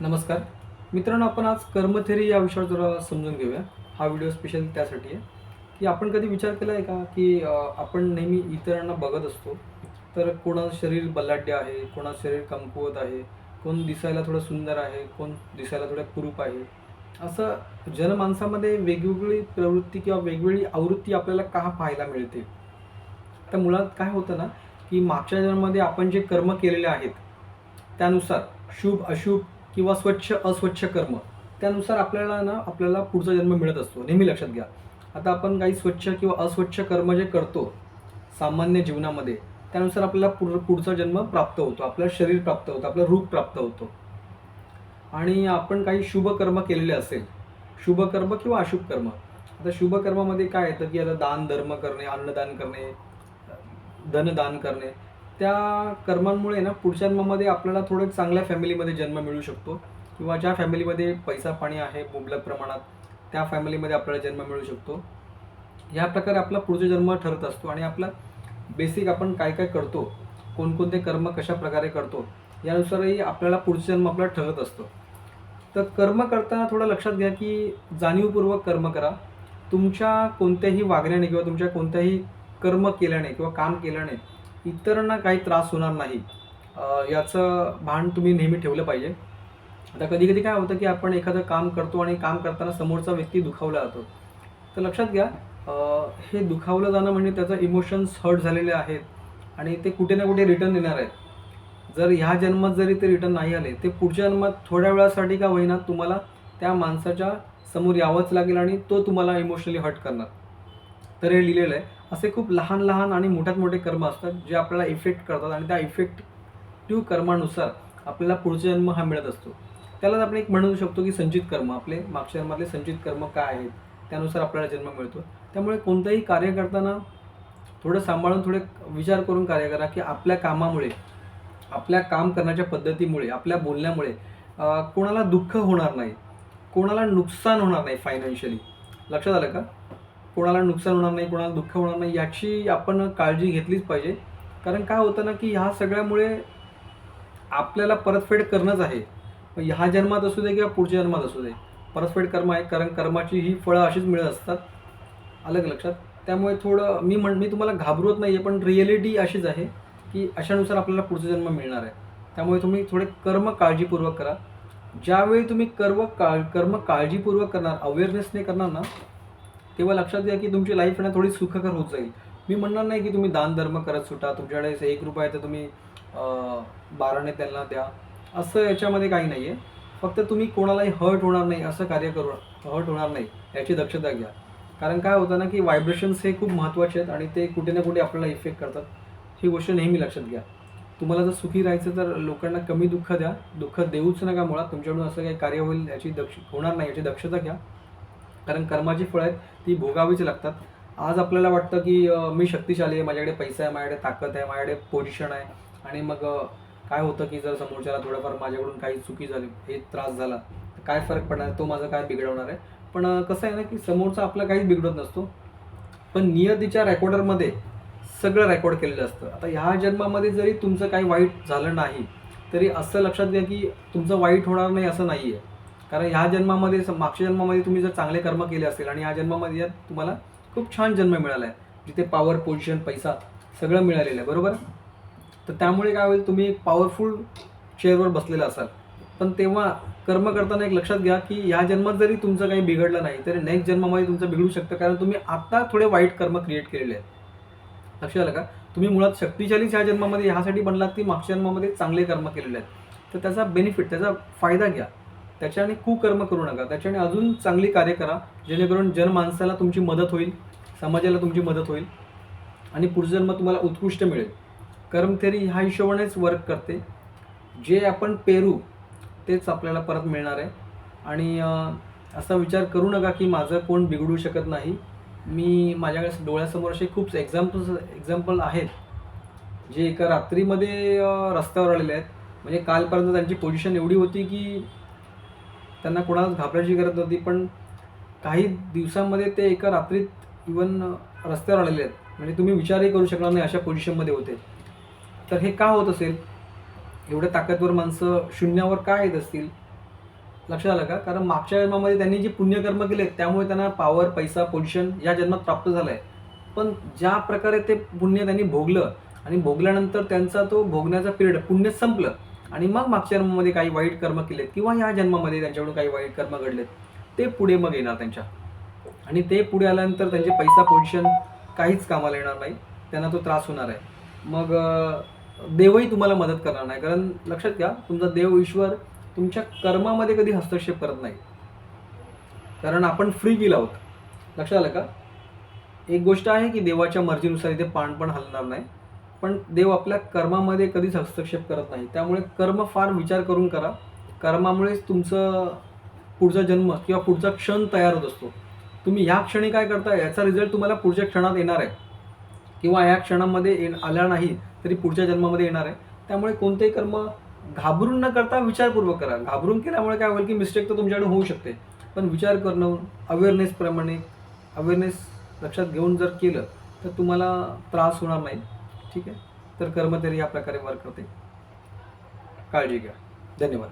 नमस्कार मित्रांनो, आपण आज कर्मथेरी या विषयावर जरा समजून घेऊया. हा व्हिडिओ स्पेशल त्यासाठी आहे की आपण कधी विचार केला आहे का की आपण नेहमी इतरांना बघत असतो. तर कोणाचं शरीर बलाढ्य आहे, कोणाचं शरीर कमकुवत आहे, कोण दिसायला थोडं सुंदर आहे, कोण दिसायला थोडं कुरूप आहे. असं जनमानसामध्ये वेगवेगळी प्रवृत्ती किंवा वेगवेगळी आवृत्ती आपल्याला का पाहायला मिळते. तर मुळात काय होतं ना, की मागच्या जन्मामध्ये आपण जे कर्म केलेले आहेत त्यानुसार शुभ अशुभ किंवा स्वच्छ अस्वच्छ कर्म त्यानुसार आपल्याला पुढचा जन्म मिळत असतो. नेहमी लक्षात घ्या. आता आपण काही स्वच्छ किंवा अस्वच्छ कर्म जे करतो सामान्य जीवनामध्ये, त्यानुसार आपल्याला पुढचा जन्म प्राप्त होतो, आपलं शरीर प्राप्त होतं, आपलं रूप प्राप्त होतं. आणि आपण काही शुभ कर्म केलेले असेल, शुभ कर्म किंवा अशुभ कर्म. आता शुभ कर्मामध्ये काय येतं की आता दान धर्म करणे, अन्नदान करणे, धनदान करणे, त्या कर्मांमुळे ना पुढच्या जन्मामध्ये आपल्याला थोडं चांगल्या फॅमिलीमध्ये जन्म मिळू शकतो किंवा ज्या फॅमिलीमध्ये पैसा पाणी आहे मुबलक प्रमाणात त्या फॅमिलीमध्ये आपल्याला जन्म मिळू शकतो. या प्रकारे आपला पुढचा जन्म ठरत असतो आणि आपला बेसिक आपण काय काय करतो, कोणकोणते कर्म कशा प्रकारे करतो यानुसारही आपल्याला पुढचा जन्म आपला ठरत असतो. तर कर्म करताना थोडं लक्षात घ्या की जाणीवपूर्वक कर्म करा. तुमच्या कोणत्याही वागण्याने किंवा तुमच्या कोणत्याही कर्म केल्याने किंवा काम केल्याने इतरांना काही त्रास होणार नाही, याचं भान तुम्ही नेहमी ठेवलं पाहिजे. आता कधी कधी काय होतं की आपण एखादं काम करतो आणि काम करताना समोरचा व्यक्ती दुखावला जातो. तर लक्षात घ्या, हे दुखावलं जाणं म्हणजे त्याचं इमोशन्स हर्ट झालेले आहेत आणि ते कुठे ना कुठे रिटर्न येणार आहेत. जर ह्या जन्मात जरी ते रिटर्न नाही आले, ते पुढच्या जन्मात थोड्या वेळासाठी का होईना तुम्हाला त्या माणसाच्या समोर यावंच लागेल आणि तो तुम्हाला इमोशनली हर्ट करणार. तर हे लिहिलेलं आहे. असे खूप लहान लहान आणि मोठ्यात मोठे कर्म असतात जे आपल्याला इफेक्ट करतात आणि त्या इफेक्टिव्ह कर्मानुसार आपल्याला पुढचा जन्म हा मिळत असतो. त्यालाच आपण एक म्हणू शकतो की संचित कर्म, आपले मागच्या जन्मातले संचित कर्म काय आहेत त्यानुसार आपल्याला जन्म मिळतो. त्यामुळे कोणतंही कार्य करताना थोडं सांभाळून, थोडे विचार करून कार्य करा की आपल्या कामामुळे, आपल्या काम करण्याच्या पद्धतीमुळे, आपल्या बोलण्यामुळे कोणाला दुःख होणार नाही, कोणाला नुकसान होणार नाही फायनान्शियली. लक्षात आलं का? कोणाला नुकसान होणार नाही, कोणाला दुःख होणार नाही याची आपण काळजी घेतलीच पाहिजे. कारण काय होतं ना की ह्या सगळ्यामुळे आपल्याला परतफेड करणंच आहे. मग ह्या जन्मात असू दे किंवा पुढच्या जन्मात असू दे, परतफेड कर्म आहे. कारण कर्माची ही फळं अशीच मिळत असतात. आलं का लक्षात? त्यामुळे थोडं मी तुम्हाला घाबरवत नाही आहे, पण रिॲलिटी अशीच आहे की अशानुसार आपल्याला पुढचा जन्म मिळणार आहे. त्यामुळे तुम्ही थोडे कर्म काळजीपूर्वक करा. ज्यावेळी तुम्ही कर्म काळजीपूर्वक करणार, अवेअरनेसने करणार ना, तेव्हा लक्षात घ्या की तुमची लाईफ ना थोडी सुखकर होत जाईल. मी म्हणणार नाही की तुम्ही दान धर्म करत सुटा, तुमच्याकडे ₹1 आहे तर तुम्ही 12ने त्यांना द्या, असं याच्यामध्ये काही नाही आहे. फक्त तुम्ही कोणालाही हर्ट होणार नाही असं कार्य करू, हर्ट होणार नाही याची दक्षता घ्या. कारण काय होतं ना की व्हायब्रेशन्स हे खूप महत्त्वाचे आहेत आणि ते कुठे ना कुठे आपल्याला इफेक्ट करतात. ही गोष्ट नेहमी लक्षात घ्या. तुम्हाला जर सुखी राहायचं तर लोकांना कमी दुःख द्या, दुःख देऊच नका. मुळात तुमच्याकडून असं काही कार्य होईल याची होणार नाही याची दक्षता घ्या. कारण कर्माची फळं आहेत ती भोगावीच लागतात. आज आपल्याला वाटतं की मी शक्तिशाली आहे, माझ्याकडे पैसा आहे, माझ्याकडे ताकद आहे, माझ्याकडे पोझिशन आहे आणि मग काय होतं की जर समोरच्याला थोडंफार माझ्याकडून काही चुकी झाली, हे त्रास झाला, तर काय फरक पडणार, तो माझं काय बिघडवणार आहे. पण कसं आहे ना की समोरचा आपला काहीच बिघडत नसतो, पण नियतीच्या रेकॉर्डरमध्ये सगळं रेकॉर्ड केलेलं असतं. आता ह्या जन्मामध्ये जरी तुमचं काही वाईट झालं नाही तरी असं लक्षात घ्या की तुमचं वाईट होणार नाही असं नाही आहे. कारण ह्या जन्मामध्ये, मागच्या जन्मामध्ये तुम्ही जर चांगले कर्म केले असेल आणि ह्या जन्मामध्ये तुम्हाला खूप छान जन्म मिळाला आहे, जिथे पॉवर, पोझिशन, पैसा सगळं मिळालेलं आहे, बरोबर. तर त्यामुळे काय होईल, तुम्ही एक पॉवरफुल चेअरवर बसलेला असाल. पण तेव्हा कर्म करताना एक लक्षात घ्या की ह्या जन्मात जरी तुमचं काही बिघडलं नाही तरी नेक्स्ट जन्मामध्ये तुमचं बिघडू शकतं, कारण तुम्ही आता थोडे वाईट कर्म क्रिएट केलेले आहेत. लक्षात आलं का? तुम्ही मुळात शक्तिशालीच ह्या जन्मामध्ये ह्यासाठी बनलात की मागच्या जन्मामध्ये चांगले कर्म केलेले आहेत. तर त्याचा बेनिफिट, त्याचा फायदा घ्या. त्याच्याने कुकर्म करू नका, त्याच्याने अजून चांगली कार्य करा, जेणेकरून जनमानसाला तुमची मदत होईल, समाजाला तुमची मदत होईल आणि पुढचा जन्म तुम्हाला उत्कृष्ट मिळेल. कर्म थेरी ह्या हिशोबानेच वर्क करते. जे आपण पेरू तेच आपल्याला परत मिळणार आहे. आणि असा विचार करू नका की माझं कोण बिघडू शकत नाही. मी माझ्याकडे डोळ्यासमोर असे खूप एक्झाम्पल आहेत जे एका रात्रीमध्ये रस्त्यावर आलेले आहेत. म्हणजे कालपर्यंत त्यांची पोझिशन एवढी होती की त्यांना कोणालाच घाबरायची गरज नव्हती, पण काही दिवसांमध्ये ते एका रात्रीत इवन रस्त्यावर आलेले आहेत. म्हणजे तुम्ही विचारही करू शकणार नाही अशा पोझिशनमध्ये होते. तर हे का होत असेल? एवढे ताकदवर माणसं शून्यावर का येत असतील? लक्षात आलं का? कारण मागच्या जन्मामध्ये त्यांनी जे पुण्यकर्म केले त्यामुळे त्यांना पॉवर, पैसा, पोझिशन या जन्मात प्राप्त झालं आहे. पण ज्या प्रकारे ते पुण्य त्यांनी भोगलं आणि भोगल्यानंतर त्यांचा तो भोगण्याचा पिरियड पुण्य संपलं आणि मग मागच्या जन्मामध्ये काही वाईट कर्म केलेत किंवा या जन्मामध्ये त्यांच्याकडून काही वाईट कर्म घडलेत, ते पुढे मग येणार त्यांच्या. आणि ते पुढे आल्यानंतर त्यांचे पैसा, पोझिशन काहीच कामाला येणार नाही. त्यांना तो त्रास होणार आहे. मग देवही तुम्हाला मदत करणार नाही. कारण लक्षात घ्या, तुमचा देव, ईश्वर तुमच्या कर्मामध्ये कधी हस्तक्षेप करत नाही. कारण आपण फ्री गिल आहोत. लक्षात आलं का? एक गोष्ट आहे की देवाच्या मर्जीनुसार इथे पान पण हलणार नाही. पण देव आपल्या कर्मामध्ये कधीच हस्तक्षेप करत नाही. त्यामुळे कर्म फार विचार करून करा. कर्मामुळेच तुमचं पुढचा जन्म किंवा पुढचा क्षण तयार होत असतो. तुम्ही ह्या क्षणी काय करता याचा रिझल्ट तुम्हाला पुढच्या क्षणात येणार आहे किंवा या क्षणामध्ये आला नाही तरी पुढच्या जन्मामध्ये येणार आहे. त्यामुळे कोणतेही कर्म घाबरून न करता विचारपूर्वक करा. घाबरून केल्यामुळे काय होईल की मिस्टेक तर तुमच्याकडून होऊ शकते. पण विचार करणं, अवेअरनेस लक्षात घेऊन जर केलं तर तुम्हाला त्रास होणार नाही. ठीक आहे. तर कर्मथेरी या प्रकारे वर्क करते. काळजी घ्या. धन्यवाद.